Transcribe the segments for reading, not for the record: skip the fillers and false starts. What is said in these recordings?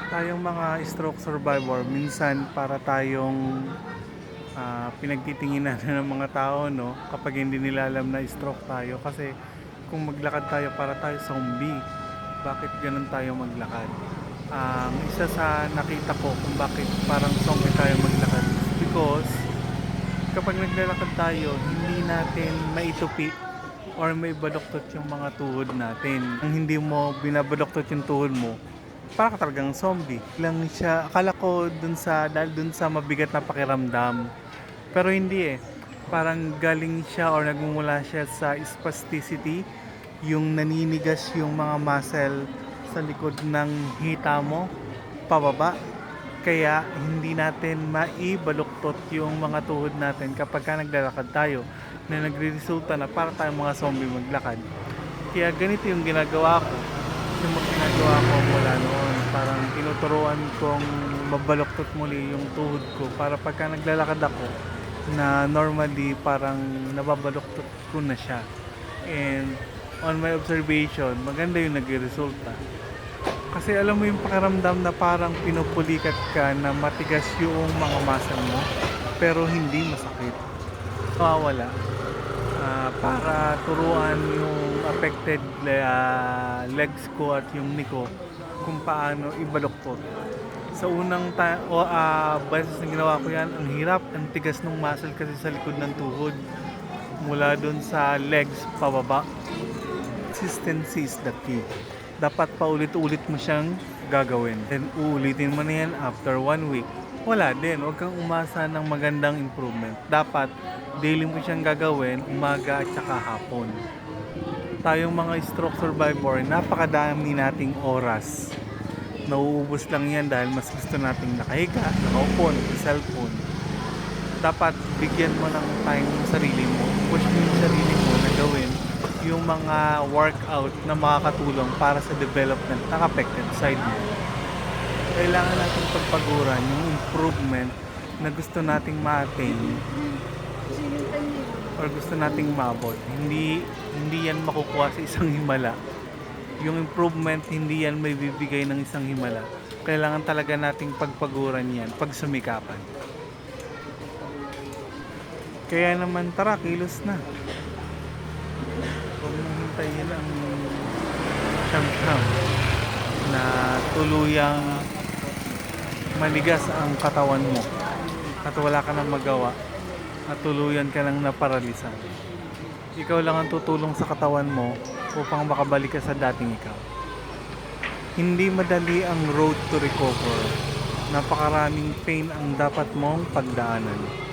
Tayong mga stroke survivor, minsan para tayong pinagtitinginan ng mga tao, no? Kapag hindi nila alam na stroke tayo. Kasi kung maglakad tayo, para tayo zombie. Bakit ganun tayo maglakad? Isa sa nakita ko kung bakit parang zombie tayo maglakad is because kapag naglalakad tayo, hindi natin maitupi or may baluktot yung mga tuhod natin. Kung hindi mo binabaluktot yung tuhod mo, para ka talagang zombie. Lang siya, akala ko dahil dun sa mabigat na pakiramdam. Pero hindi eh. Parang galing siya or nagmumula siya sa spasticity, yung naninigas yung mga muscle sa likod ng hita mo, pababa. Kaya hindi natin maibaluktot yung mga tuhod natin kapag ka naglalakad tayo, na nagre-resulta na para tayong mga zombie maglakad. Kaya ganito yung ginagawa ko. Yung mga ginagawa ko mula noon, parang tinuturuan kong mabaluktot muli yung tuhod ko para pagka naglalakad ako, na normally parang nababaluktot ko na siya. And on my observation, maganda yung nagre-resulta. Kasi alam mo yung pakiramdam na parang pinupulikat ka na matigas yung mga muscle mo, pero hindi masakit. Mawawala. Para turuan yung affected legs ko at yung knee ko kung paano ibaluktot. Sa unang beses na ginawa ko yan, ang hirap, ang tigas ng muscle kasi sa likod ng tuhod. Mula dun sa legs pababa. Consistency is the key. Dapat paulit-ulit mo siyang gagawin. Then uulitin mo na yan after 1 week. Wala din, huwag kang umasa ng magandang improvement. Dapat daily mo siyang gagawin, umaga at saka hapon. Tayong mga stroke survivor, napakadami nating oras. Nauubos lang yan dahil mas gusto nating nakahiga, nakaupo, nag-cellphone. Dapat bigyan mo ng time yung sarili mo. Push mo yung sarili mo na gawin yung mga workout na makakatulong para sa development ng affected side mo. Kailangan natin pagpaguran yung improvement na gusto nating ma-attain or gusto nating maabot. Hindi yan makukuha sa isang himala. Yung improvement, hindi yan may bibigay ng isang himala. Kailangan talaga nating pagpaguran yan, pagsumikapan. Kaya naman tara, kilos na. Huwag mong hintayin ang siyam-siyam na tuluyang manigas ang katawan mo at wala ka nang magawa at tuluyan ka lang naparalisa. Ikaw lang ang tutulong sa katawan mo upang makabalik ka sa dating ikaw. Hindi madali ang road to recover. Napakaraming pain ang dapat mong pagdaanan.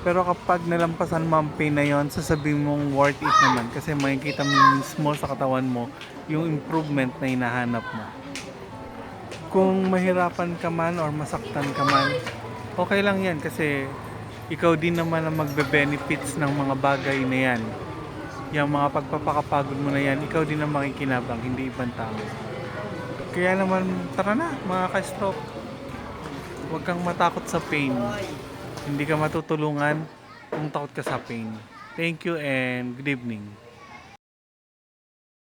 Pero kapag nalampasan mo ang pain na yon, sasabihin mong worth it naman kasi makikita mo mismo sa katawan mo yung improvement na hinahanap mo. Kung mahirapan ka man or masaktan ka man, okay lang yan kasi ikaw din naman ang magbe-benefits ng mga bagay na yan. Yung mga pagpapakapagod mo na yan, ikaw din ang makikinabang, hindi ibang tao. Kaya naman, tara na mga ka-stroke. Huwag kang matakot sa pain. Hindi ka matutulungan kung takot ka sa pain. Thank you and good evening.